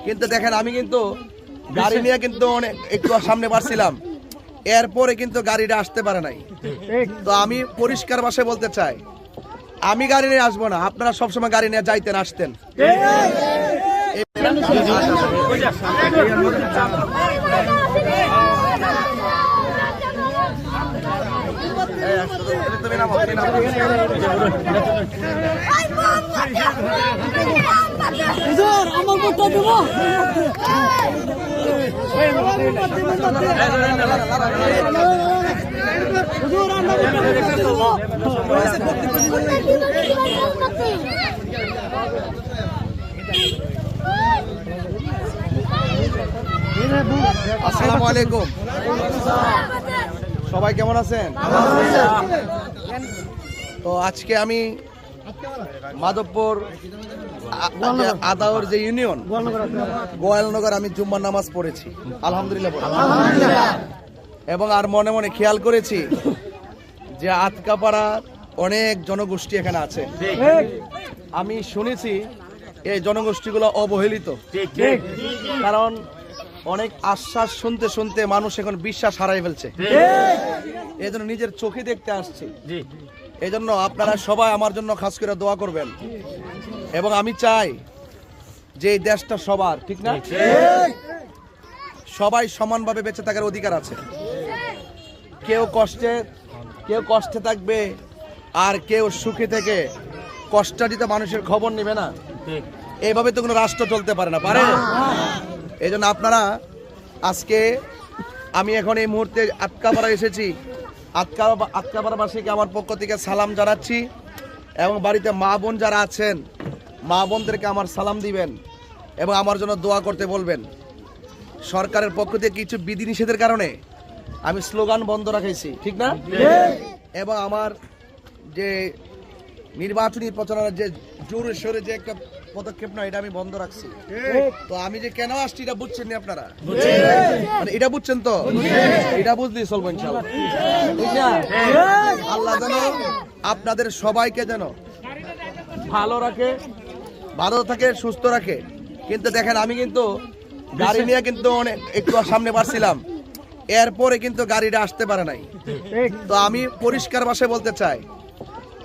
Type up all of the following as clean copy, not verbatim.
কিন্তু দেখেন আমি কিন্তু গাড়ি নিয়ে কিন্তু অনেক একটু সামনে বাড়ছিলাম, এরপরে কিন্তু গাড়িটা আসতে পারে নাই। তো আমি পরিষ্কার ভাষায় বলতে চাই, আমি গাড়ি নিয়ে আসবো না, আপনারা সবসময় গাড়ি নিয়ে যাইতেন আসতেন। আমার মতো দেব আসসালামু আলাইকুম, সবাই কেমন আছেন? তো আজকে আমি মাধবপুর আদাওর যে ইউনিয়ন গোয়ালনগর আমি জুম্মার নামাজ পড়েছি আলহামদুলিল্লাহ, এবং আর মনে মনে খেয়াল করেছি যে আতকাপাড়ার অনেক জনগোষ্ঠী এখানে আছে। আমি শুনেছি এই জনগোষ্ঠীগুলো অবহেলিত, কারণ অনেক আশ্বাস শুনতে শুনতে মানুষ এখন বিশ্বাস হারাই ফেলছে। এই জন্য নিজের চোখে দেখতে আসছি। এই জন্য আপনারা সবাই আমার জন্য খাস করে দোয়া করবেন, এবং আমি চাই যে এই দেশটা সবার, ঠিক না? সবাই সমানভাবে বেঁচে থাকার অধিকার আছে। কেউ কষ্টে থাকবে আর কেউ সুখে থেকে কষ্টার্জিত মানুষের খবর নেবে না। এইভাবে তো কোনো রাষ্ট্র চলতে পারে না, পারে? এই জন্য আপনারা আজকে আমি এখন এই মুহূর্তে আতকাপাড়া এসেছি। আতকাপাড়াবাসীকে আমার পক্ষ থেকে সালাম জানাচ্ছি, এবং বাড়িতে মা বোন যারা আছেন মা বোনদেরকে আমার সালাম দিবেন এবং আমার জন্য দোয়া করতে বলবেন। সরকারের পক্ষ থেকে কিছু বিধিনিষেধের কারণে আমি স্লোগান বন্ধ রাখাইছি, ঠিক না? এবং আমার যে নির্বাচনী প্রচারণার যে জোরে সোরে যে একটা পদক্ষেপ না, এটা আমি বন্ধ রাখছি। তো আমি যে কেন আসছি এটা বুঝছেন না আপনারা? মানে এটা বুঝছেন তো? এটা বুঝলেই চলবো ইনশাআল্লাহ, ঠিক না? আল্লাহ যেন আপনাদের সবাইকে যেন ভালো রাখে, ভালো থাকে, সুস্থ রাখে। কিন্তু দেখেন আমি কিন্তু গাড়ি নিয়ে কিন্তু অনেক একটু সামনে বাড়ছিলাম, এরপরে কিন্তু গাড়িটা আসতে পারে নাই। তো আমি পরিষ্কার ভাষায় বলতে চাই,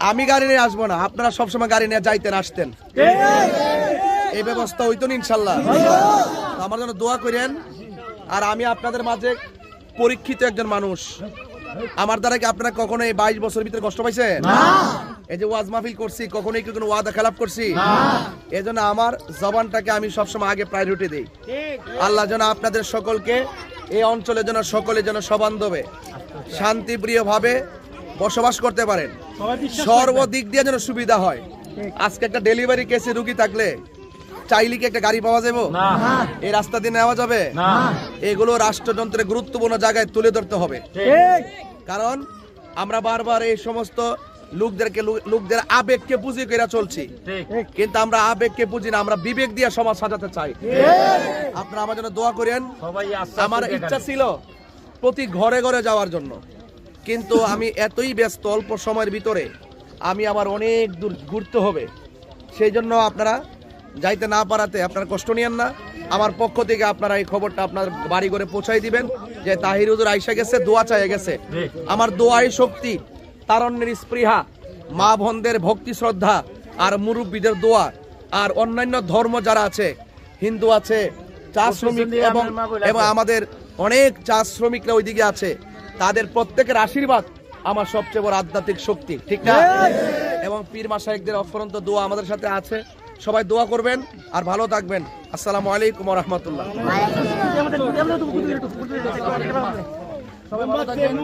আমি গাড়ি নিয়ে আসবো না, আপনারা সবসময় গাড়ি নিয়ে যাইতেন আসতেন। এই ব্যবস্থা হইতো না ইনশাল্লাহ। আমার জন্য দোয়া করেন। আর আমি আপনাদের মাঝে পরীক্ষিত একজন মানুষ। আমার দ্বারা কি আপনারা কখনো এই 22 বছরের ভিতরে কষ্ট পাইছেন? এই যে ওয়াজ মাহফিল করছি, কখনোই কি কোনো ওয়াদা খেলাপ করছি? এই জন্য আমার জবানটাকে আমি সবসময় আগে প্রায়োরিটি দিই। আল্লাহ যেন আপনাদের সকলকে, এই অঞ্চলের জন্য সকলে যেন সবান্ধবে শান্তিপ্রিয় ভাবে বসবাস করতে পারেন, সর্বদিক দিয়ে যেন সুবিধা হয়। আজকে একটা ডেলিভারি কেসে রুগী থাকলে চাইলে কি একটা গাড়ি পাওয়া যাবে? এই রাস্তা দিয়ে নেওয়া যাবে? এগুলো রাষ্ট্রযন্ত্রের গুরুত্বপূর্ণ জায়গায় তুলে ধরতে হবে। কারণ আমরা বারবার এই সমস্ত লোকদের আবেগকে পুঁজি করে চলছি, কিন্তু আমরা আবেগকে পুঁজি না, আমরা বিবেক দিয়ে সমাজ সাজাতে চাই। আপনারা আমার জন্য দোয়া করেন। আমার ইচ্ছা ছিল প্রতি ঘরে ঘরে যাওয়ার জন্য, কিন্তু আমি এতই ব্যস্ত, অল্প সময়ের ভিতরে আমি আবার অনেক দূর ঘুরতে হবে। সেই জন্য আপনারা যাইতে না পারাতে আপনারা কষ্ট নিয়েন না। আমার পক্ষ থেকে আপনারা এই খবরটা আপনার বাড়ি ঘরে পৌঁছাই দিবেন যে তাহির হুজুর আইসা গেছে, দোয়া চাইয়া গেছে। আমার দোয়াই শক্তি, তারণ্যের স্পৃহা, মা বোনদের ভক্তি শ্রদ্ধা, আর মুরব্বীদের দোয়া, আর অন্যান্য ধর্ম যারা আছে, হিন্দু আছে, চা শ্রমিক এবং আমাদের অনেক চা শ্রমিকরা ওইদিকে আছে, তাদের প্রত্যেকের আশীর্বাদ আমার সবচেয়ে বড় আধ্যাত্মিক শক্তি, ঠিক না? এবং পীর মাশায়েখদের অফুরন্ত দোয়া আমাদের সাথে আছে। সবাই দোয়া করবেন আর ভালো থাকবেন। আসসালামু আলাইকুম ওয়া রাহমাতুল্লাহ। সবাই ভালো থাকবেন।